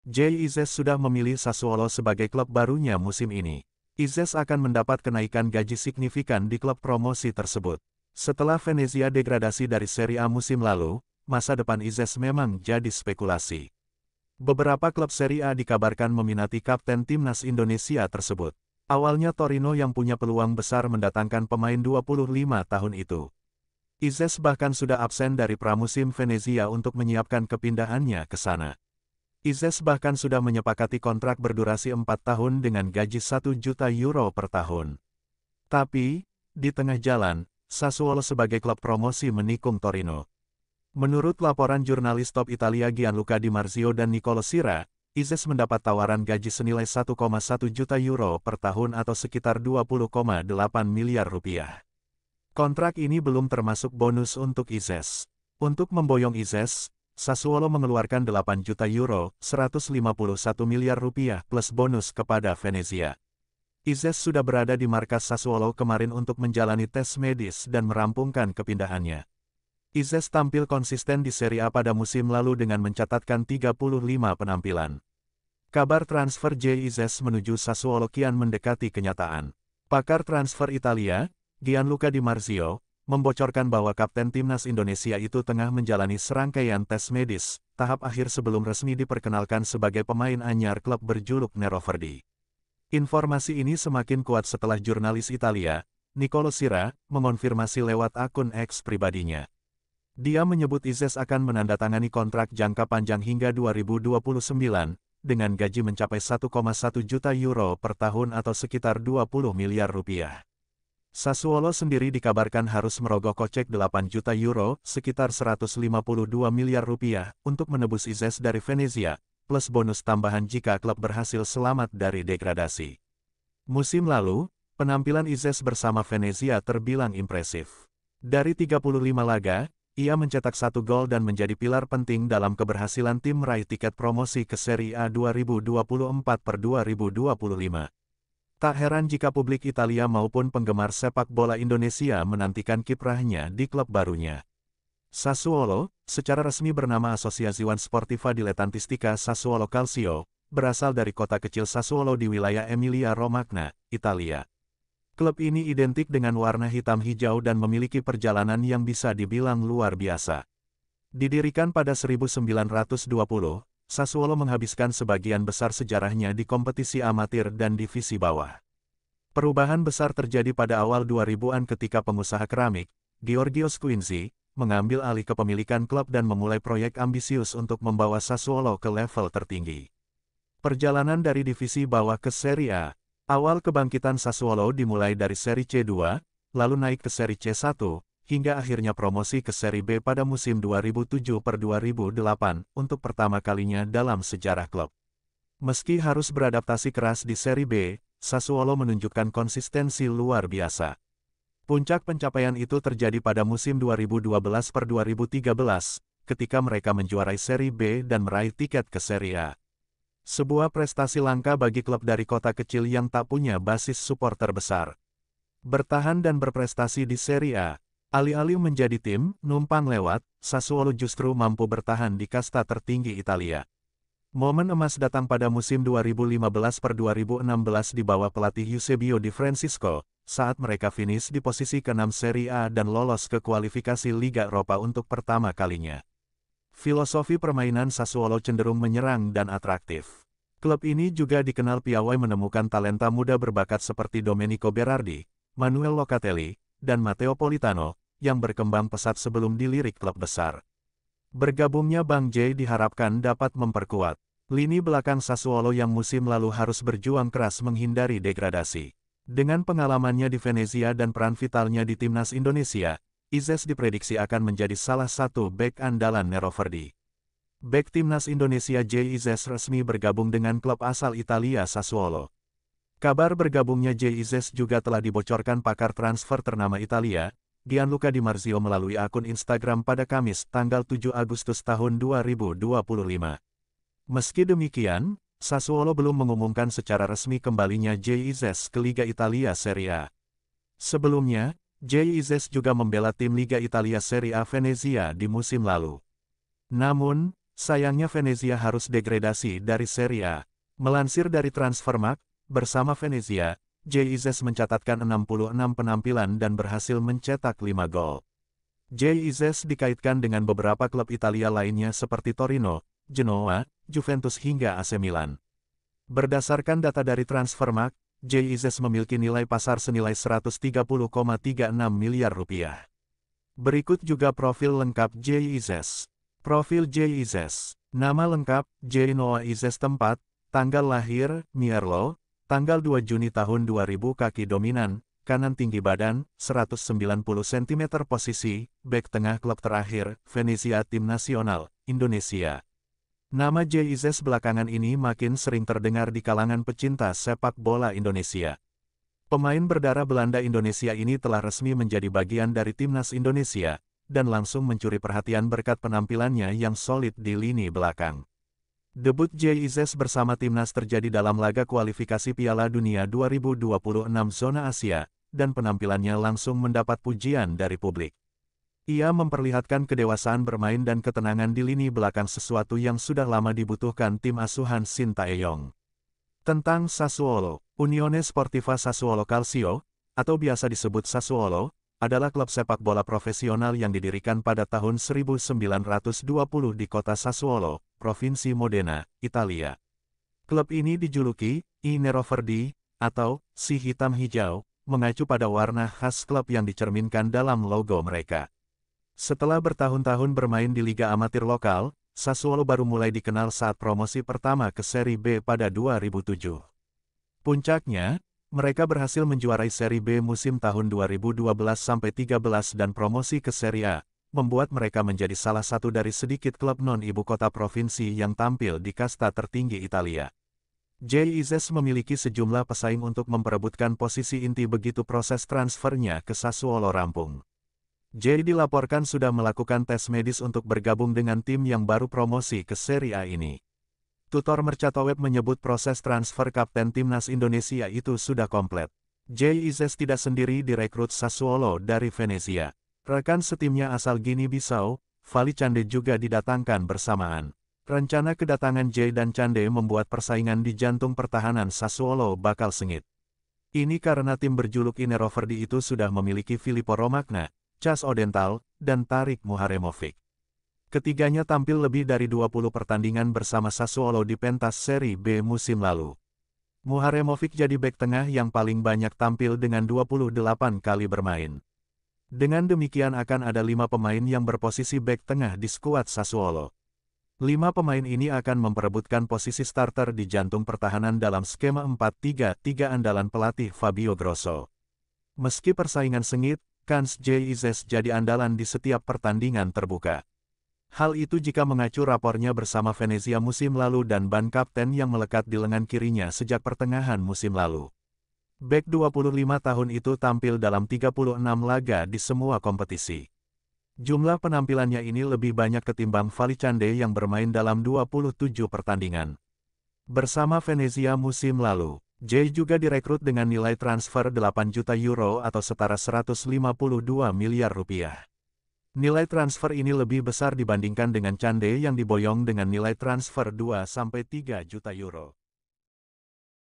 Jay Izzes sudah memilih Sassuolo sebagai klub barunya musim ini. Izzes akan mendapat kenaikan gaji signifikan di klub promosi tersebut. Setelah Venezia degradasi dari Serie A musim lalu, masa depan Izzes memang jadi spekulasi. Beberapa klub Serie A dikabarkan meminati kapten timnas Indonesia tersebut. Awalnya Torino yang punya peluang besar mendatangkan pemain 25 tahun itu. Izzes bahkan sudah absen dari pramusim Venezia untuk menyiapkan kepindahannya ke sana. Izzes bahkan sudah menyepakati kontrak berdurasi 4 tahun dengan gaji 1 juta euro per tahun. Tapi, di tengah jalan, Sassuolo sebagai klub promosi menikung Torino. Menurut laporan jurnalis top Italia Gianluca Di Marzio dan Nicolo Sira, Izzes mendapat tawaran gaji senilai 1,1 juta euro per tahun atau sekitar 20,8 miliar rupiah. Kontrak ini belum termasuk bonus untuk Izzes. Untuk memboyong Izzes, Sassuolo mengeluarkan 8 juta euro, 151 miliar rupiah plus bonus kepada Venezia. Izzes sudah berada di markas Sassuolo kemarin untuk menjalani tes medis dan merampungkan kepindahannya. Izzes tampil konsisten di Serie A pada musim lalu dengan mencatatkan 35 penampilan. Kabar transfer Jay Izzes menuju Sassuolo kian mendekati kenyataan. Pakar transfer Italia, Gianluca Di Marzio, membocorkan bahwa kapten timnas Indonesia itu tengah menjalani serangkaian tes medis, tahap akhir sebelum resmi diperkenalkan sebagai pemain anyar klub berjuluk Neroverdi. Informasi ini semakin kuat setelah jurnalis Italia, Nicolo Sira, mengonfirmasi lewat akun X pribadinya. Dia menyebut Izzes akan menandatangani kontrak jangka panjang hingga 2029, dengan gaji mencapai 1,1 juta euro per tahun atau sekitar 20 miliar rupiah. Sassuolo sendiri dikabarkan harus merogoh kocek 8 juta euro, sekitar 152 miliar rupiah, untuk menebus Izzes dari Venezia, plus bonus tambahan jika klub berhasil selamat dari degradasi. Musim lalu, penampilan Izzes bersama Venezia terbilang impresif. Dari 35 laga, ia mencetak 1 gol dan menjadi pilar penting dalam keberhasilan tim meraih tiket promosi ke Serie A 2024-2025. Tak heran jika publik Italia maupun penggemar sepak bola Indonesia menantikan kiprahnya di klub barunya. Sassuolo, secara resmi bernama Associazione Sportiva Dilettantistica Sassuolo Calcio, berasal dari kota kecil Sassuolo di wilayah Emilia-Romagna, Italia. Klub ini identik dengan warna hitam hijau dan memiliki perjalanan yang bisa dibilang luar biasa. Didirikan pada 1920, Sassuolo menghabiskan sebagian besar sejarahnya di kompetisi amatir dan divisi bawah. Perubahan besar terjadi pada awal 2000-an ketika pengusaha keramik, Georgios Quinzi, mengambil alih kepemilikan klub dan memulai proyek ambisius untuk membawa Sassuolo ke level tertinggi. Perjalanan dari divisi bawah ke Serie A. Awal kebangkitan Sassuolo dimulai dari seri C2, lalu naik ke seri C1, hingga akhirnya promosi ke Serie B pada musim 2007-2008 untuk pertama kalinya dalam sejarah klub. Meski harus beradaptasi keras di Serie B, Sassuolo menunjukkan konsistensi luar biasa. Puncak pencapaian itu terjadi pada musim 2012-2013, ketika mereka menjuarai Serie B dan meraih tiket ke Serie A. Sebuah prestasi langka bagi klub dari kota kecil yang tak punya basis supporter besar. Bertahan dan berprestasi di Serie A. Alih-alih menjadi tim numpang lewat, Sassuolo justru mampu bertahan di kasta tertinggi Italia. Momen emas datang pada musim 2015-2016 di bawah pelatih Eusebio Di Francesco, saat mereka finish di posisi ke-6 Serie A dan lolos ke kualifikasi Liga Eropa untuk pertama kalinya. Filosofi permainan Sassuolo cenderung menyerang dan atraktif. Klub ini juga dikenal piawai menemukan talenta muda berbakat seperti Domenico Berardi, Manuel Locatelli, dan Matteo Politano, yang berkembang pesat sebelum dilirik klub besar. Bergabungnya Bang Jay diharapkan dapat memperkuat lini belakang Sassuolo yang musim lalu harus berjuang keras menghindari degradasi. Dengan pengalamannya di Venezia dan peran vitalnya di timnas Indonesia, Izzes diprediksi akan menjadi salah satu bek andalan Neroverdi. Bek timnas Indonesia Jay Izzes resmi bergabung dengan klub asal Italia Sassuolo. Kabar bergabungnya Jay Izzes juga telah dibocorkan pakar transfer ternama Italia, Gianluca Di Marzio melalui akun Instagram pada Kamis, tanggal 7 Agustus tahun 2025. Meski demikian, Sassuolo belum mengumumkan secara resmi kembalinya Jay Izzes ke Liga Italia Serie A. Sebelumnya, Jay Izzes juga membela tim Liga Italia Serie A Venezia di musim lalu. Namun, Sayangnya Venezia harus degradasi dari Serie A. Melansir dari Transfermarkt, bersama Venezia, Jay Izzes mencatatkan 66 penampilan dan berhasil mencetak 5 gol. Jay Izzes dikaitkan dengan beberapa klub Italia lainnya seperti Torino, Genoa, Juventus hingga AC Milan. Berdasarkan data dari Transfermarkt, Jay Izzes memiliki nilai pasar senilai 130,36 miliar rupiah. Berikut juga profil lengkap Jay Izzes. Profil Jay Izzes. Nama lengkap, Jay Noah Izzes. Tempat, tanggal lahir, Mierlo, tanggal 2 Juni tahun 2000. Kaki dominan, kanan. Tinggi badan, 190 cm. Posisi, bek tengah. Klub terakhir, Venezia. Tim nasional, Indonesia. Nama Jay Izzes belakangan ini makin sering terdengar di kalangan pecinta sepak bola Indonesia. Pemain berdarah Belanda Indonesia ini telah resmi menjadi bagian dari timnas Indonesia, dan langsung mencuri perhatian berkat penampilannya yang solid di lini belakang. Debut Jay Izzes bersama timnas terjadi dalam laga kualifikasi Piala Dunia 2026 zona Asia, dan penampilannya langsung mendapat pujian dari publik. Ia memperlihatkan kedewasaan bermain dan ketenangan di lini belakang, sesuatu yang sudah lama dibutuhkan tim asuhan Sintayong. Tentang Sassuolo, Unione Sportiva Sassuolo Calcio, atau biasa disebut Sassuolo, adalah klub sepak bola profesional yang didirikan pada tahun 1920 di kota Sassuolo, Provinsi Modena, Italia. Klub ini dijuluki I Neroverdi, atau si hitam hijau, mengacu pada warna khas klub yang dicerminkan dalam logo mereka. Setelah bertahun-tahun bermain di liga amatir lokal, Sassuolo baru mulai dikenal saat promosi pertama ke Serie B pada 2007. Puncaknya, mereka berhasil menjuarai Serie B musim tahun 2012-13 dan promosi ke Serie A, membuat mereka menjadi salah satu dari sedikit klub non-ibu kota provinsi yang tampil di kasta tertinggi Italia. Jay Izzes memiliki sejumlah pesaing untuk memperebutkan posisi inti begitu proses transfernya ke Sassuolo rampung. Jay dilaporkan sudah melakukan tes medis untuk bergabung dengan tim yang baru promosi ke Serie A ini. Tutor Mercatoweb menyebut proses transfer kapten timnas Indonesia itu sudah komplit. Jay Izzes tidak sendiri direkrut Sassuolo dari Venezia. Rekan setimnya asal Guinea-Bissau, Fally Cande juga didatangkan bersamaan. Rencana kedatangan Jay dan Cande membuat persaingan di jantung pertahanan Sassuolo bakal sengit. Ini karena tim berjuluk I Neroverdi itu sudah memiliki Filippo Romagna, Cas Odental, dan Tarik Muharemovic. Ketiganya tampil lebih dari 20 pertandingan bersama Sassuolo di pentas Serie B musim lalu. Muharemovic jadi bek tengah yang paling banyak tampil dengan 28 kali bermain. Dengan demikian akan ada 5 pemain yang berposisi bek tengah di skuad Sassuolo. 5 pemain ini akan memperebutkan posisi starter di jantung pertahanan dalam skema 4-3-3 andalan pelatih Fabio Grosso. Meski persaingan sengit, kans Jay Izzes jadi andalan di setiap pertandingan terbuka. Hal itu jika mengacu rapornya bersama Venezia musim lalu dan ban kapten yang melekat di lengan kirinya sejak pertengahan musim lalu. Bek 25 tahun itu tampil dalam 36 laga di semua kompetisi. Jumlah penampilannya ini lebih banyak ketimbang Fally Cande yang bermain dalam 27 pertandingan. Bersama Venezia musim lalu, Jay juga direkrut dengan nilai transfer 8 juta euro atau setara 152 miliar rupiah. Nilai transfer ini lebih besar dibandingkan dengan Cande yang diboyong dengan nilai transfer 2-3 juta euro.